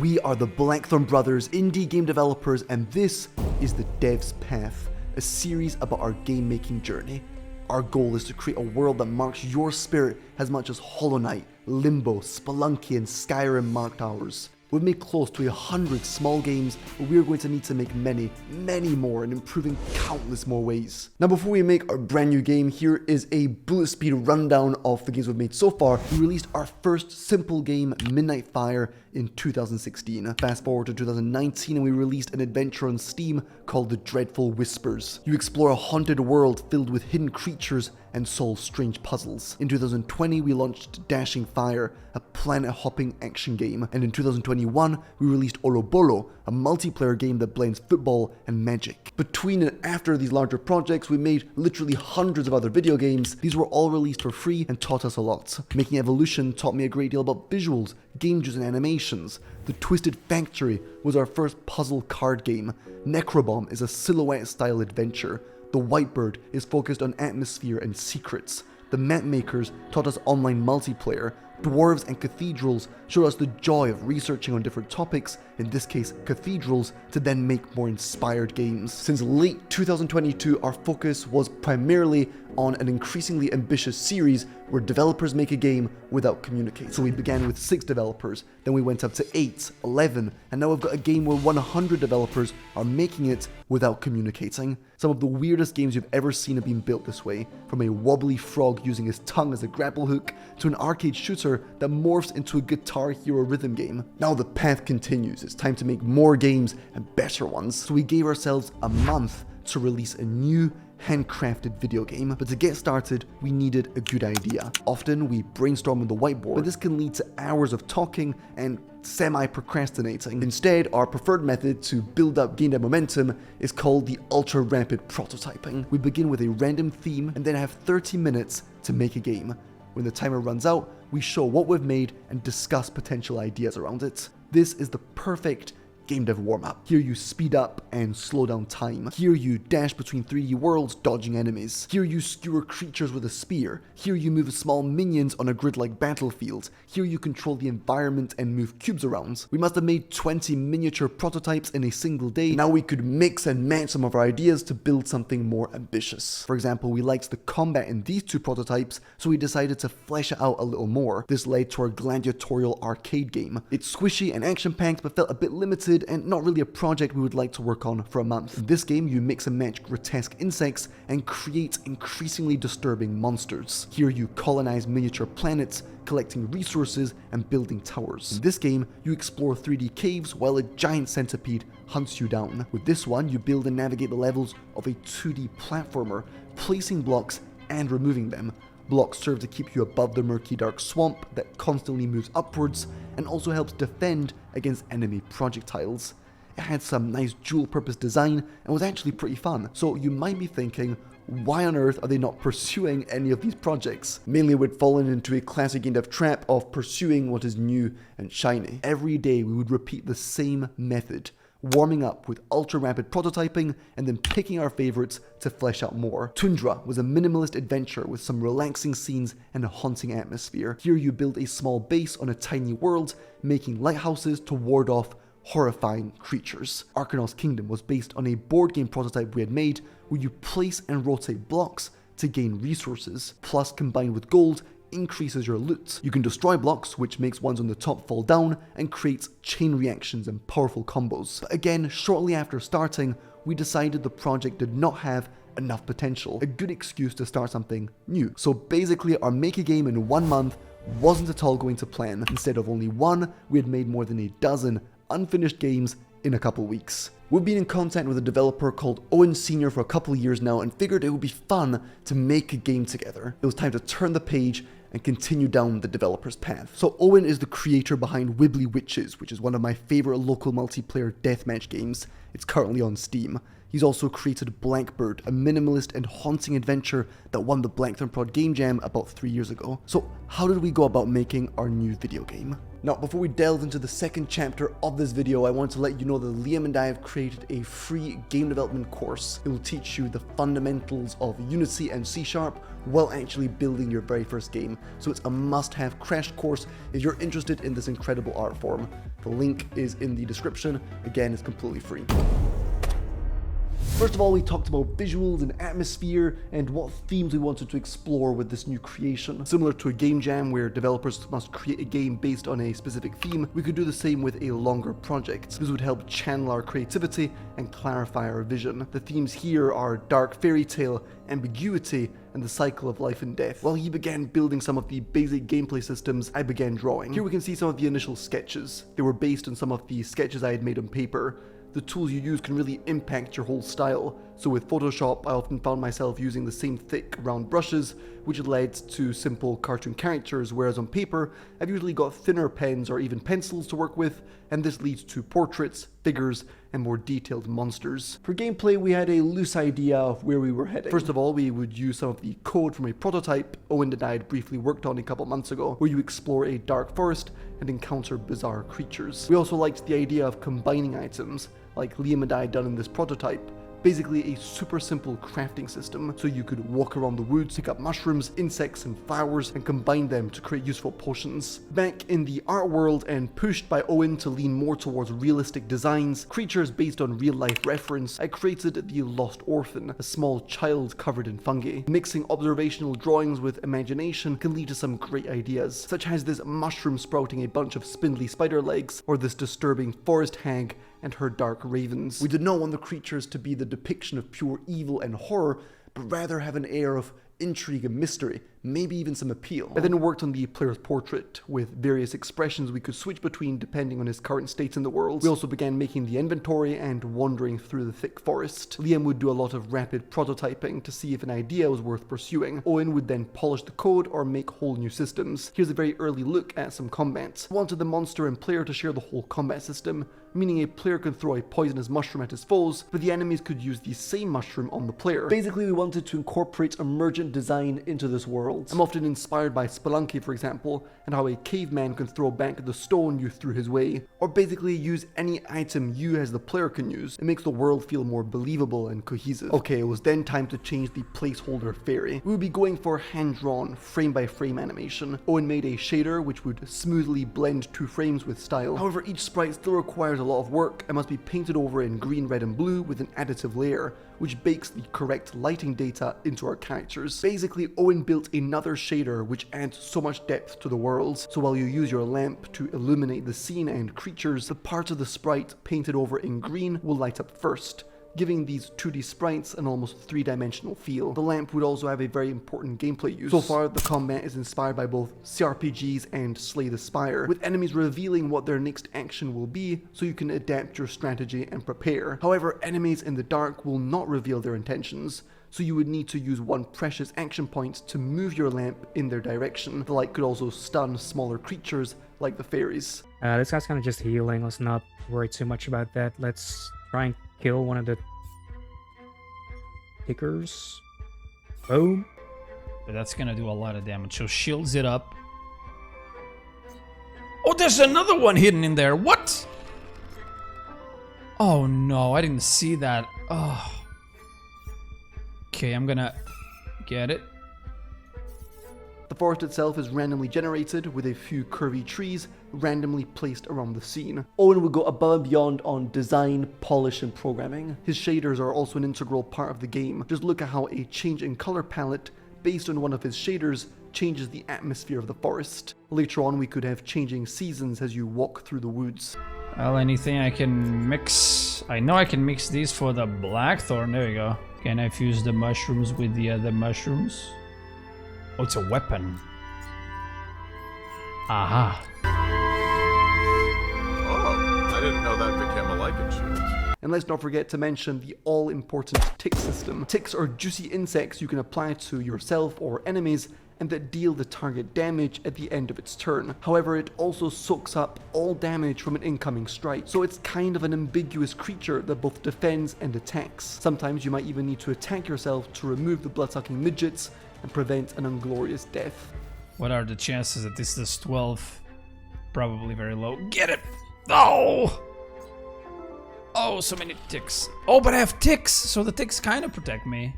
We are the Blackthorn Brothers, indie game developers, and this is the Dev's Path, a series about our game-making journey. Our goal is to create a world that marks your spirit as much as Hollow Knight, Limbo, Spelunky, and Skyrim marked ours. We've made close to 100 small games, but we are going to need to make many, many more and improving countless more ways. Now before we make our brand new game, here is a bullet speed rundown of the games we've made so far. We released our first simple game, Midnight Fire, in 2016. Fast forward to 2019 and we released an adventure on Steam called The Dreadful Whispers. You explore a haunted world filled with hidden creatures and solve strange puzzles. In 2020 we launched Dashing Fire, a planet-hopping action game, and in 2021 we released Orobolo, a multiplayer game that blends football and magic. Between and after these larger projects, we made literally hundreds of other video games. These were all released for free and taught us a lot. Making Evolution taught me a great deal about visuals, game jus and animations. The Twisted Factory was our first puzzle card game. Necrobomb is a silhouette-style adventure. The Whitebird is focused on atmosphere and secrets. The Map Makers taught us online multiplayer. Dwarves and Cathedrals showed us the joy of researching on different topics, in this case cathedrals, to then make more inspired games. Since late 2022, our focus was primarily on an increasingly ambitious series where developers make a game without communicating. So we began with 6 developers, then we went up to 8, 11, and now we've got a game where 100 developers are making it without communicating. Some of the weirdest games you've ever seen have been built this way, from a wobbly frog using his tongue as a grapple hook, to an arcade shooter that morphs into a Guitar Hero rhythm game. Now the path continues, it's time to make more games and better ones. So we gave ourselves a month to release a new handcrafted video game, but to get started, we needed a good idea. Often we brainstorm on the whiteboard, but this can lead to hours of talking and semi-procrastinating. Instead, our preferred method to build up game dev momentum is called the ultra-rapid prototyping. We begin with a random theme and then have 30 minutes to make a game. When the timer runs out, we show what we've made and discuss potential ideas around it. This is the perfect game dev warm-up. Here you speed up and slow down time. Here you dash between 3D worlds, dodging enemies. Here you skewer creatures with a spear. Here you move small minions on a grid-like battlefield. Here you control the environment and move cubes around. We must have made 20 miniature prototypes in a single day. Now we could mix and match some of our ideas to build something more ambitious. For example, we liked the combat in these 2 prototypes, so we decided to flesh it out a little more. This led to our gladiatorial arcade game. It's squishy and action-packed, but felt a bit limited and not really a project we would like to work on for a month. In this game, you mix and match grotesque insects and create increasingly disturbing monsters. Here you colonize miniature planets, collecting resources and building towers. In this game, you explore 3D caves while a giant centipede hunts you down. With this one, you build and navigate the levels of a 2D platformer, placing blocks and removing them. Blocks serve to keep you above the murky dark swamp that constantly moves upwards and also helps defend against enemy projectiles. It had some nice dual-purpose design and was actually pretty fun. So you might be thinking, why on earth are they not pursuing any of these projects? Mainly we'd fallen into a classic game dev trap of pursuing what is new and shiny. Every day we would repeat the same method, warming up with ultra-rapid prototyping and then picking our favorites to flesh out more. Tundra was a minimalist adventure with some relaxing scenes and a haunting atmosphere. Here you build a small base on a tiny world, making lighthouses to ward off horrifying creatures. Arkanel's Kingdom was based on a board game prototype we had made where you place and rotate blocks to gain resources, plus combined with gold, increases your loot. You can destroy blocks, which makes ones on the top fall down and creates chain reactions and powerful combos. But again, shortly after starting, we decided the project did not have enough potential, a good excuse to start something new. So basically our make a game in 1 month wasn't at all going to plan. Instead of only 1, we had made more than a dozen unfinished games in a couple weeks. We've been in contact with a developer called Owen Senior for a couple of years now and figured it would be fun to make a game together. It was time to turn the page and continue down the developer's path. So Owen is the creator behind Wibbly Witches, which is one of my favorite local multiplayer deathmatch games. It's currently on Steam. He's also created Blankbird, a minimalist and haunting adventure that won the Blackthorn Prod Game Jam about 3 years ago. So how did we go about making our new video game? Now, before we delve into the second chapter of this video, I want to let you know that Liam and I have created a free game development course. It will teach you the fundamentals of Unity and C# while actually building your very first game. So it's a must-have crash course if you're interested in this incredible art form. The link is in the description. Again, it's completely free. First of all, we talked about visuals and atmosphere and what themes we wanted to explore with this new creation. Similar to a game jam where developers must create a game based on a specific theme, we could do the same with a longer project. This would help channel our creativity and clarify our vision. The themes here are dark fairy tale, ambiguity, and the cycle of life and death. While he began building some of the basic gameplay systems, I began drawing. Here we can see some of the initial sketches. They were based on some of the sketches I had made on paper. The tools you use can really impact your whole style. So with Photoshop, I often found myself using the same thick, round brushes, which led to simple cartoon characters, whereas on paper, I've usually got thinner pens or even pencils to work with, and this leads to portraits, figures, and more detailed monsters. For gameplay, we had a loose idea of where we were heading. First of all, we would use some of the code from a prototype Owen and I had briefly worked on a couple months ago, where you explore a dark forest and encounter bizarre creatures. We also liked the idea of combining items, like Liam and I had done in this prototype. Basically a super simple crafting system, so you could walk around the woods, pick up mushrooms, insects, and flowers, and combine them to create useful potions. Back in the art world, and pushed by Owen to lean more towards realistic designs, creatures based on real-life reference, I created the Lost Orphan, a small child covered in fungi. Mixing observational drawings with imagination can lead to some great ideas, such as this mushroom sprouting a bunch of spindly spider legs, or this disturbing forest hag and her dark ravens. We did not want the creatures to be the depiction of pure evil and horror, but rather have an air of intrigue and mystery, maybe even some appeal. I then worked on the player's portrait, with various expressions we could switch between depending on his current state in the world. We also began making the inventory and wandering through the thick forest. Liam would do a lot of rapid prototyping to see if an idea was worth pursuing. Owen would then polish the code or make whole new systems. Here's a very early look at some combat. I wanted the monster and player to share the whole combat system, meaning a player could throw a poisonous mushroom at his foes, but the enemies could use the same mushroom on the player. Basically, we wanted to incorporate emergent design into this world. I'm often inspired by Spelunky, for example, and how a caveman can throw back the stone you threw his way, or basically use any item you as the player can use. It makes the world feel more believable and cohesive. Okay, it was then time to change the placeholder fairy. We would be going for hand-drawn, frame-by-frame animation. Owen made a shader which would smoothly blend two frames with style. However, each sprite still requires a lot of work and must be painted over in green, red, and blue with an additive layer, which bakes the correct lighting data into our characters. Basically, Owen built another shader which adds so much depth to the world. So while you use your lamp to illuminate the scene and creatures, the part of the sprite painted over in green will light up first, giving these 2D sprites an almost three-dimensional feel. The lamp would also have a very important gameplay use. So far, the combat is inspired by both CRPGs and Slay the Spire, with enemies revealing what their next action will be, so you can adapt your strategy and prepare. However, enemies in the dark will not reveal their intentions, so you would need to use one precious action point to move your lamp in their direction. The light could also stun smaller creatures like the fairies. This guy's kind of just healing. Let's not worry too much about that. Let's try and kill one of the tickers. Boom. But that's gonna do a lot of damage. So shields it up. Oh, there's another one hidden in there. What? Oh no, I didn't see that. Oh. Okay, I'm gonna get it. The forest itself is randomly generated with a few curvy trees randomly placed around the scene. Owen would go above and beyond on design, polish, and programming. His shaders are also an integral part of the game. Just look at how a change in color palette based on one of his shaders changes the atmosphere of the forest. Later on, we could have changing seasons as you walk through the woods. Well, anything I can mix. I know I can mix these for the blackthorn. There we go. Can I fuse the mushrooms with the other mushrooms? Oh, it's a weapon. Aha. Oh, I didn't know that became a lichen shield. And let's not forget to mention the all-important tick system. Ticks are juicy insects you can apply to yourself or enemies and that deal the target damage at the end of its turn. However, it also soaks up all damage from an incoming strike, so it's kind of an ambiguous creature that both defends and attacks. Sometimes you might even need to attack yourself to remove the blood-sucking midgets and prevent an inglorious death. What are the chances that this does 12? Probably very low. Get it! Oh! Oh, so many ticks. Oh, but I have ticks, so the ticks kind of protect me.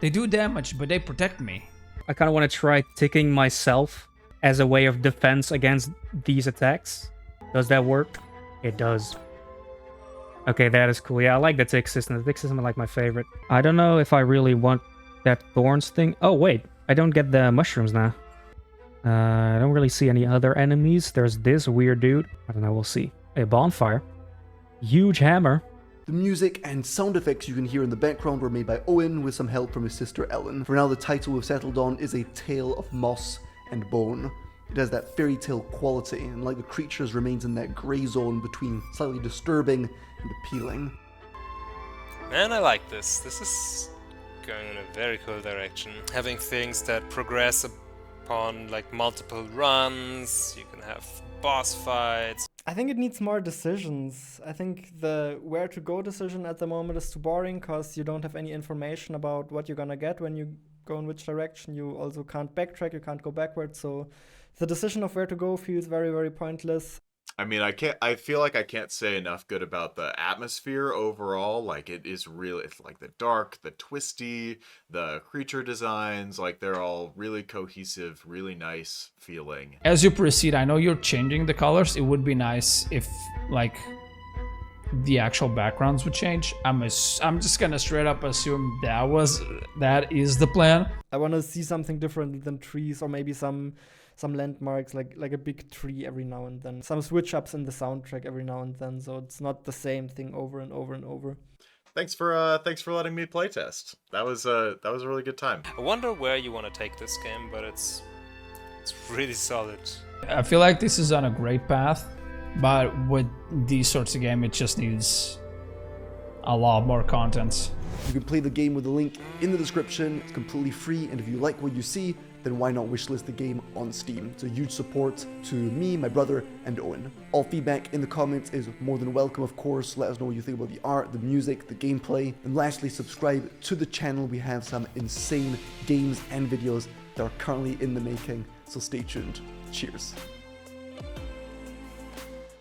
They do damage, but they protect me. I kind of want to try ticking myself as a way of defense against these attacks. Does that work? It does. Okay, that is cool. Yeah, I like the tick system. The tick system is like my favorite. I don't know if I really want that thorns thing. Oh, wait. I don't get the mushrooms now. I don't really see any other enemies. There's this weird dude. I don't know, we'll see. A bonfire. Huge hammer. The music and sound effects you can hear in the background were made by Owen with some help from his sister Ellen. For now, the title we've settled on is A Tale of Moss and Bone. It has that fairy tale quality, and like the creatures remains in that grey zone between slightly disturbing and appealing. Man, I like this. This is going in a very cool direction. Having things that progress upon like multiple runs, you can have boss fights. I think it needs more decisions. I think the where to go decision at the moment is too boring because you don't have any information about what you're gonna get when you go in which direction. You also can't backtrack, you can't go backwards, so the decision of where to go feels very, very pointless. I mean, I feel like I can't say enough good about the atmosphere overall. Like, it is really, it's like the dark, the twisty, the creature designs, like they're all really cohesive, really nice feeling. As you proceed, I know you're changing the colors. It would be nice if like the actual backgrounds would change. I'm just gonna straight up assume that is the plan. I want to see something different than trees, or maybe some landmarks, like a big tree every now and then. Some switch ups in the soundtrack every now and then, so it's not the same thing over and over and over. Thanks for letting me playtest. That was a really good time. I wonder where you want to take this game, but it's really solid. I feel like this is on a great path, but with these sorts of game, it just needs a lot more content. You can play the game with the link in the description. It's completely free, and if you like what you see, then why not wishlist the game on Steam? It's a huge support to me, my brother, and Owen. All feedback in the comments is more than welcome, of course. Let us know what you think about the art, the music, the gameplay. And lastly, subscribe to the channel. We have some insane games and videos that are currently in the making, so stay tuned. Cheers.